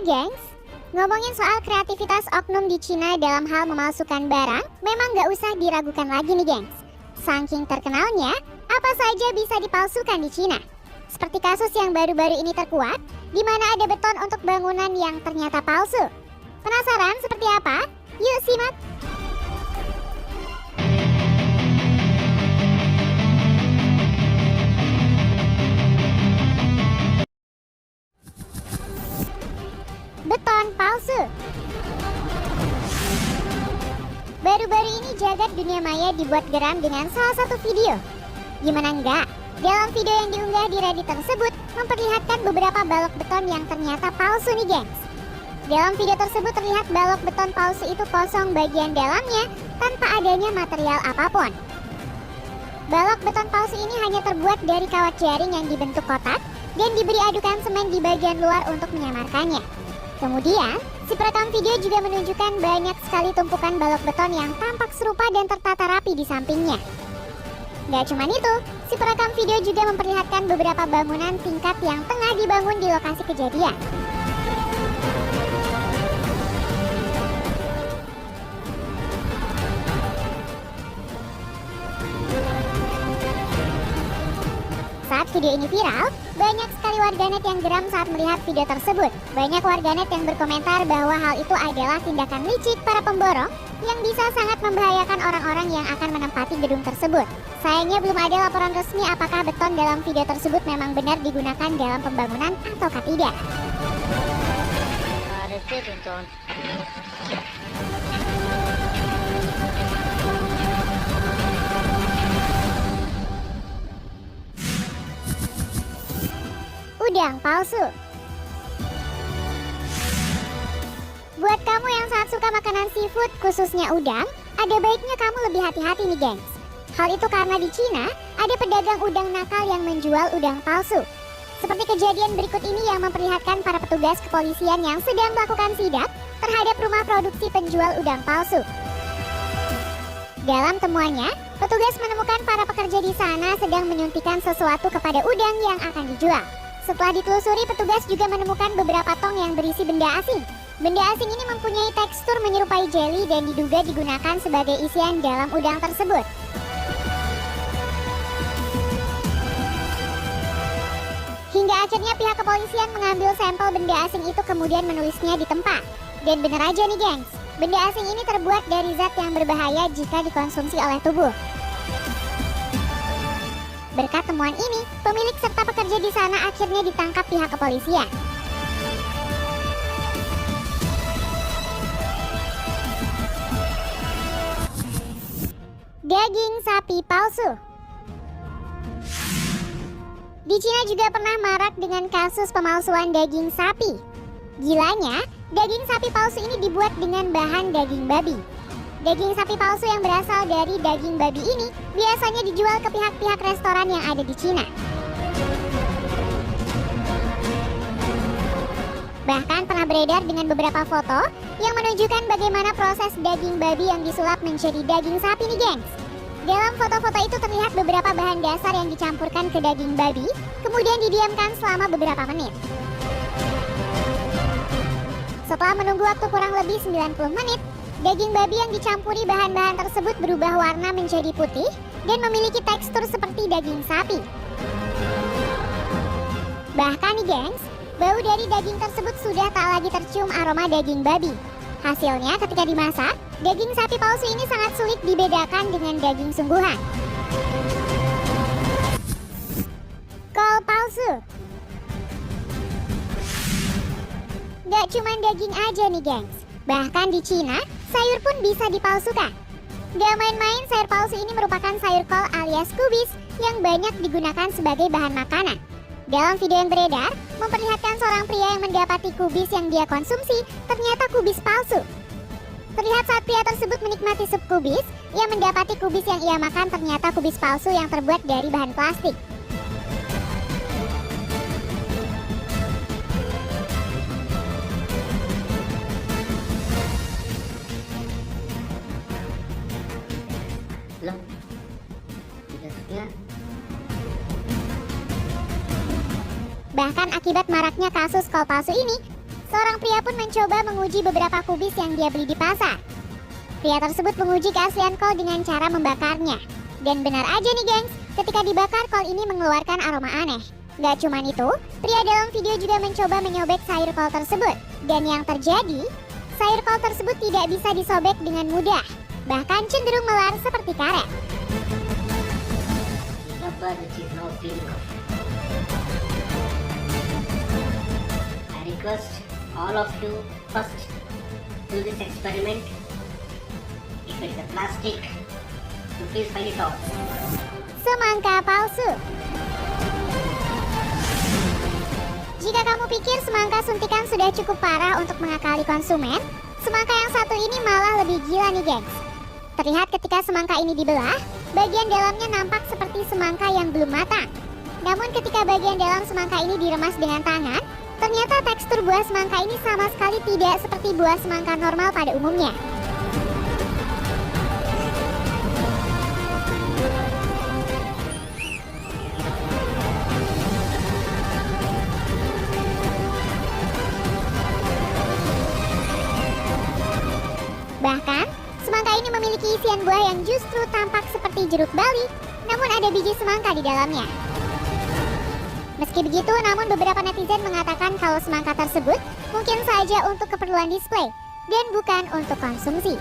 gengs, ngomongin soal kreativitas oknum di Cina dalam hal memalsukan barang memang nggak usah diragukan lagi nih gengs. Saking terkenalnya, apa saja bisa dipalsukan di Cina. Seperti kasus yang baru-baru ini terkuat, di mana ada beton untuk bangunan yang ternyata palsu. Penasaran seperti apa? Yuk simak! Beton palsu. Baru-baru ini jagat dunia maya dibuat geram dengan salah satu video. Gimana enggak? Dalam video yang diunggah di Reddit tersebut memperlihatkan beberapa balok beton yang ternyata palsu nih gengs. Dalam video tersebut terlihat balok beton palsu itu kosong bagian dalamnya tanpa adanya material apapun. Balok beton palsu ini hanya terbuat dari kawat jaring yang dibentuk kotak dan diberi adukan semen di bagian luar untuk menyamarkannya. Kemudian, si perekam video juga menunjukkan banyak sekali tumpukan balok beton yang tampak serupa dan tertata rapi di sampingnya. Gak cuma itu, si perekam video juga memperlihatkan beberapa bangunan tingkat yang tengah dibangun di lokasi kejadian. Saat video ini viral, banyak sekali warganet yang geram saat melihat video tersebut. Banyak warganet yang berkomentar bahwa hal itu adalah tindakan licik para pemborong yang bisa sangat membahayakan orang-orang yang akan menempati gedung tersebut. Sayangnya belum ada laporan resmi apakah beton dalam video tersebut memang benar digunakan dalam pembangunan ataukah tidak. Udang palsu. Buat kamu yang sangat suka makanan seafood, khususnya udang, ada baiknya kamu lebih hati-hati nih gengs. Hal itu karena di Cina, ada pedagang udang nakal yang menjual udang palsu. Seperti kejadian berikut ini yang memperlihatkan para petugas kepolisian yang sedang melakukan sidak terhadap rumah produksi penjual udang palsu. Dalam temuannya, petugas menemukan para pekerja di sana sedang menyuntikkan sesuatu kepada udang yang akan dijual. Setelah ditelusuri, petugas juga menemukan beberapa tong yang berisi benda asing. Benda asing ini mempunyai tekstur menyerupai jelly dan diduga digunakan sebagai isian dalam udang tersebut. Hingga akhirnya pihak kepolisian mengambil sampel benda asing itu kemudian menulisnya di tempat. Dan bener aja nih gengs, benda asing ini terbuat dari zat yang berbahaya jika dikonsumsi oleh tubuh. Berkat temuan ini, pemilik serta pekerja di sana akhirnya ditangkap pihak kepolisian. Daging sapi palsu. Di Cina juga pernah marak dengan kasus pemalsuan daging sapi. Gilanya, daging sapi palsu ini dibuat dengan bahan daging babi. Daging sapi palsu yang berasal dari daging babi ini biasanya dijual ke pihak-pihak restoran yang ada di Cina. Bahkan pernah beredar dengan beberapa foto yang menunjukkan bagaimana proses daging babi yang disulap menjadi daging sapi nih gengs. Dalam foto-foto itu terlihat beberapa bahan dasar yang dicampurkan ke daging babi, kemudian didiamkan selama beberapa menit. Setelah menunggu waktu kurang lebih 90 menit, daging babi yang dicampuri bahan-bahan tersebut berubah warna menjadi putih dan memiliki tekstur seperti daging sapi. Bahkan nih gengs, bau dari daging tersebut sudah tak lagi tercium aroma daging babi. Hasilnya ketika dimasak, daging sapi palsu ini sangat sulit dibedakan dengan daging sungguhan. Kol palsu. Gak cuman daging aja nih gengs, bahkan di Cina, sayur pun bisa dipalsukan. Gak main-main, sayur palsu ini merupakan sayur kol alias kubis yang banyak digunakan sebagai bahan makanan. Dalam video yang beredar, memperlihatkan seorang pria yang mendapati kubis yang dia konsumsi ternyata kubis palsu. Terlihat saat pria tersebut menikmati sup kubis, ia mendapati kubis yang ia makan ternyata kubis palsu yang terbuat dari bahan plastik. Bahkan akibat maraknya kasus kol palsu ini, Seorang pria pun mencoba menguji beberapa kubis yang dia beli di pasar. Pria tersebut menguji keaslian kol dengan cara membakarnya. Dan benar aja nih gengs, ketika dibakar kol ini mengeluarkan aroma aneh. Gak cuman itu, pria dalam video juga mencoba menyobek sayur kol tersebut. Dan yang terjadi, sayur kol tersebut tidak bisa disobek dengan mudah. Bahkan cenderung melar seperti karet. I request all of you first do this experiment. If it's a plastic, you please find it out. Semangka palsu. Jika kamu pikir semangka suntikan sudah cukup parah untuk mengakali konsumen, semangka yang satu ini malah lebih gila nih gengs. Terlihat ketika semangka ini dibelah, bagian dalamnya nampak seperti semangka yang belum matang. Namun ketika bagian dalam semangka ini diremas dengan tangan, ternyata tekstur buah semangka ini sama sekali tidak seperti buah semangka normal pada umumnya. Bahkan, semangka ini memiliki isian buah yang justru tampak seperti jeruk bali, namun ada biji semangka di dalamnya. Meski begitu, namun beberapa netizen mengatakan kalau semangka tersebut mungkin saja untuk keperluan display dan bukan untuk konsumsi.